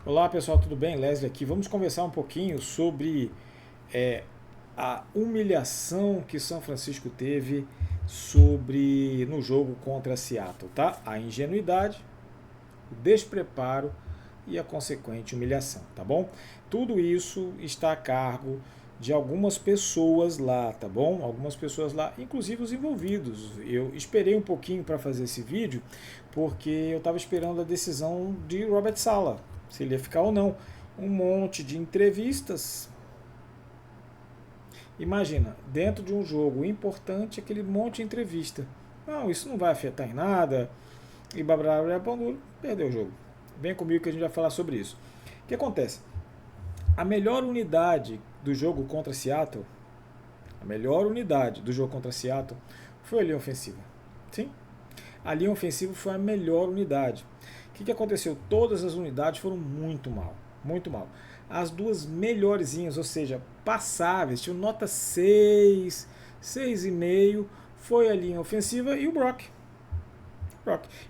Olá pessoal, tudo bem? Leslie aqui. Vamos conversar um pouquinho sobre é, a humilhação que São Francisco teve no jogo contra Seattle, tá? A ingenuidade, o despreparo e a consequente humilhação, tá bom? Tudo isso está a cargo de algumas pessoas lá, tá bom? Algumas pessoas lá, inclusive os envolvidos. Eu esperei um pouquinho para fazer esse vídeo porque eu estava esperando a decisão de Robert Saleh, se ele ia ficar ou não. Um monte de entrevistas. Imagina, dentro de um jogo importante, aquele monte de entrevista. Não, isso não vai afetar em nada. E blá blá blá, blá, perdeu o jogo. Vem comigo que a gente vai falar sobre isso. O que acontece? A melhor unidade do jogo contra Seattle, a melhor unidade do jogo contra Seattle foi a linha ofensiva. Sim, a linha ofensiva foi a melhor unidade. O que aconteceu? Todas as unidades foram muito mal. Muito mal. As duas melhorzinhas, ou seja, passáveis, tinham nota 6, 6,5, foi a linha ofensiva e o Brock.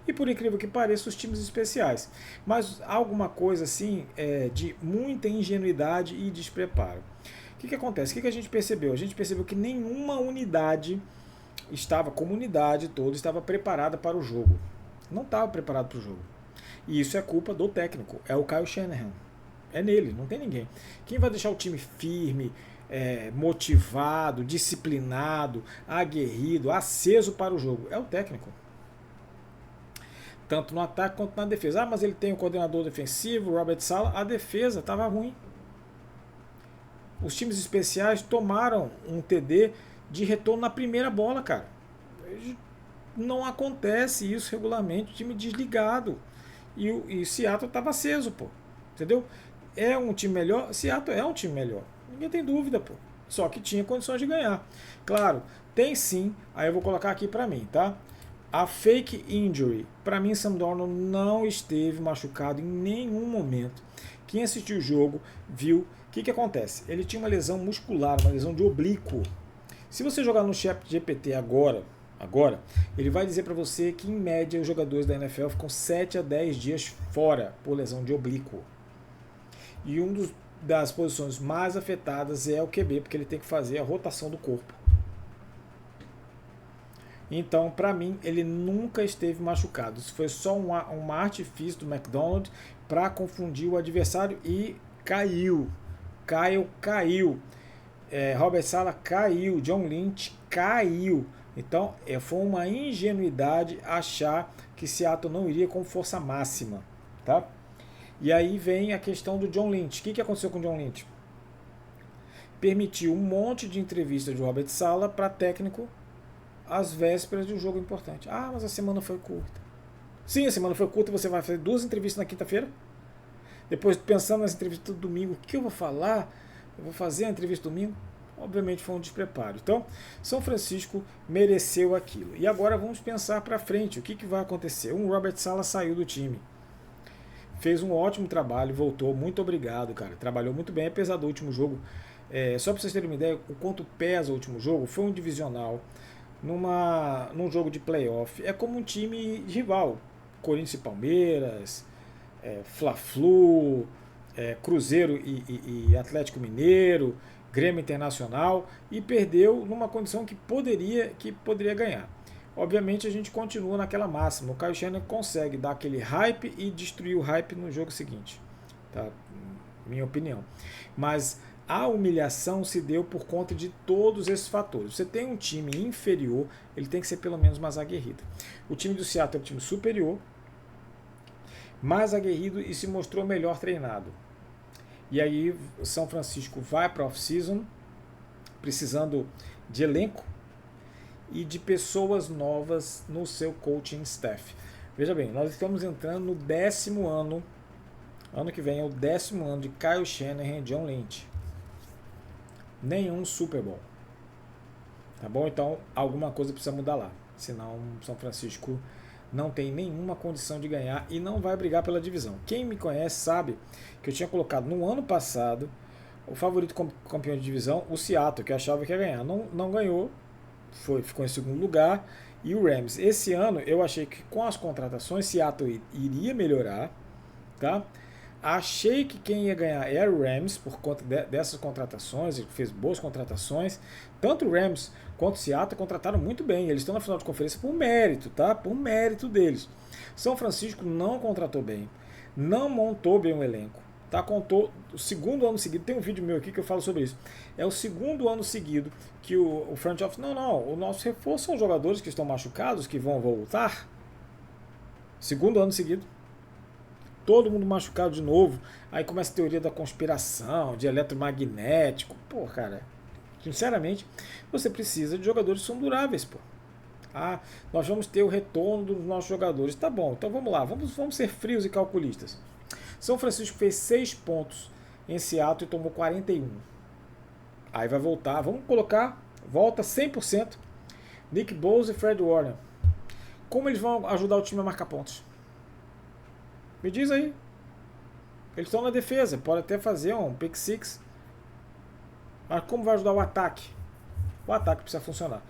E por incrível que pareça, os times especiais. Mas alguma coisa assim de muita ingenuidade e despreparo. O que acontece? O que a gente percebeu? A gente percebeu que nenhuma unidade estava, como unidade toda, estava preparada para o jogo. Não estava preparado para o jogo. E isso é culpa do técnico, é o Kyle Shanahan. É nele, não tem ninguém. Quem vai deixar o time firme, motivado, disciplinado, aguerrido, aceso para o jogo? É o técnico. Tanto no ataque quanto na defesa. Ah, mas ele tem um coordenador defensivo, Robert Saleh. A defesa estava ruim. Os times especiais tomaram um TD de retorno na primeira bola, cara. Não acontece isso regularmente, time desligado. E Seattle estava aceso, pô. Entendeu? É um time melhor? Seattle é um time melhor. Ninguém tem dúvida, pô. Só que tinha condições de ganhar. Claro, tem sim. Aí eu vou colocar aqui pra mim, tá? A fake injury. Pra mim, Sam Darnold não esteve machucado em nenhum momento. Quem assistiu o jogo viu o que acontece. Ele tinha uma lesão muscular, uma lesão de oblíquo. Se você jogar no chat GPT agora, ele vai dizer para você que em média os jogadores da NFL ficam 7 a 10 dias fora por lesão de oblíquo. E das posições mais afetadas é o QB, porque ele tem que fazer a rotação do corpo. Então, para mim, ele nunca esteve machucado. Isso foi só um artifício do McDonald para confundir o adversário e caiu. Kyle caiu. Robert Saleh caiu. John Lynch caiu. Então, foi uma ingenuidade achar que Seattle não iria com força máxima. Tá? E aí vem a questão do John Lynch. O que aconteceu com o John Lynch? Permitiu um monte de entrevistas de Robert Saleh para técnico às vésperas de um jogo importante. Ah, mas a semana foi curta. Sim, a semana foi curta, você vai fazer 2 entrevistas na quinta-feira. Depois, pensando nas entrevistas do domingo, o que eu vou falar? Eu vou fazer a entrevista domingo? Obviamente foi um despreparo. Então, São Francisco mereceu aquilo. E agora vamos pensar para frente. O que vai acontecer? Robert Saleh saiu do time. Fez um ótimo trabalho, voltou. Muito obrigado, cara. Trabalhou muito bem, apesar do último jogo. Só para vocês terem uma ideia, o quanto pesa o último jogo, foi um divisional num jogo de playoff. É como um time rival. Corinthians e Palmeiras, Fla-Flu, Cruzeiro e Atlético Mineiro, Grêmio Internacional, e perdeu numa condição que poderia ganhar. Obviamente a gente continua naquela máxima. O Kyle Shanahan consegue dar aquele hype e destruir o hype no jogo seguinte. Tá? Minha opinião. Mas a humilhação se deu por conta de todos esses fatores. Você tem um time inferior, ele tem que ser pelo menos mais aguerrido. O time do Seattle é um time superior, mais aguerrido e se mostrou melhor treinado. E aí São Francisco vai para a off-season precisando de elenco e de pessoas novas no seu coaching staff. Veja bem, nós estamos entrando no 10º ano. Ano que vem é o 10º ano de Kyle Shanahan e John Lynch. Nenhum Super Bowl. Tá bom? Então alguma coisa precisa mudar lá. Senão São Francisco não tem nenhuma condição de ganhar e não vai brigar pela divisão. Quem me conhece sabe que eu tinha colocado no ano passado o favorito campeão de divisão, o Seattle, que eu achava que ia ganhar. Não ganhou, ficou em segundo lugar. E o Rams. Esse ano eu achei que com as contratações Seattle iria melhorar, tá? Achei que quem ia ganhar era o Rams por conta dessas contratações, ele fez boas contratações. Tanto o Rams quanto o Seattle contrataram muito bem. Eles estão na final de conferência por mérito, tá? Por mérito deles. São Francisco não contratou bem, não montou bem o elenco. Tá, contou o segundo ano seguido, tem um vídeo meu aqui que eu falo sobre isso. É o segundo ano seguido que o front office, não, o nosso reforço são jogadores que estão machucados, que vão voltar. Segundo ano seguido. Todo mundo machucado de novo. Aí começa a teoria da conspiração, de eletromagnético. Pô, cara, sinceramente, você precisa de jogadores que são duráveis, pô. Ah, nós vamos ter o retorno dos nossos jogadores. Tá bom, então vamos lá, vamos ser frios e calculistas. São Francisco fez 6 pontos em Seattle e tomou 41. Aí vai voltar, vamos colocar, volta 100%. Nick Bosa e Fred Warner. Como eles vão ajudar o time a marcar pontos? Me diz aí. Eles estão na defesa, pode até fazer um pick six. Mas como vai ajudar o ataque? O ataque precisa funcionar.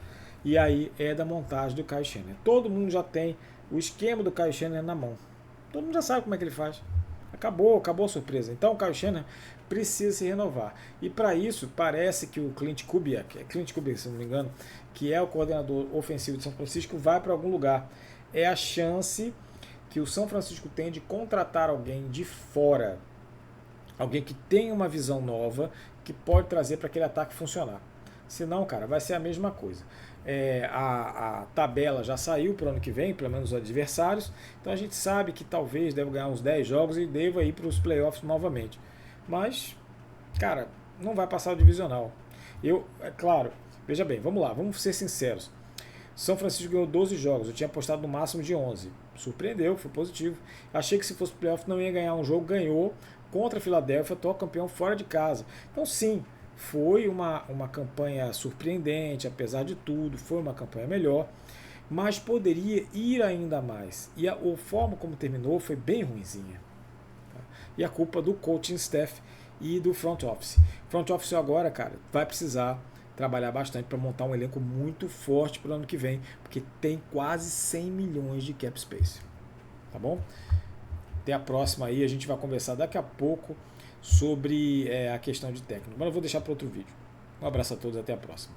E aí é da montagem do Kyle Shanahan. Todo mundo já tem o esquema do Kyle Shanahan na mão. Todo mundo já sabe como é que ele faz. Acabou a surpresa. Então o Kyle Shanahan precisa se renovar. E para isso, parece que o Clint Kubiak, se não me engano, que é o coordenador ofensivo de São Francisco, vai para algum lugar. É a chance que o São Francisco tem de contratar alguém de fora. Alguém que tem uma visão nova, que pode trazer para aquele ataque funcionar. Senão, cara, vai ser a mesma coisa. A tabela já saiu para o ano que vem, pelo menos os adversários. Então a gente sabe que talvez deve ganhar uns 10 jogos e deva ir para os playoffs novamente. Mas, cara, não vai passar o divisional. É claro, veja bem, vamos lá, vamos ser sinceros. São Francisco ganhou 12 jogos, eu tinha apostado no máximo de 11. Surpreendeu, foi positivo. Achei que se fosse playoff não ia ganhar um jogo, ganhou contra a Filadélfia, atual campeão fora de casa. Então sim, foi uma campanha surpreendente, apesar de tudo, foi uma campanha melhor, mas poderia ir ainda mais. E a forma como terminou foi bem ruinzinha. E a culpa do coaching staff e do front office. Front office agora, cara, vai precisar trabalhar bastante para montar um elenco muito forte para o ano que vem, porque tem quase 100 milhões de cap space. Tá bom? Até a próxima aí, a gente vai conversar daqui a pouco sobre a questão de técnico. Mas eu vou deixar para outro vídeo. Um abraço a todos, até a próxima.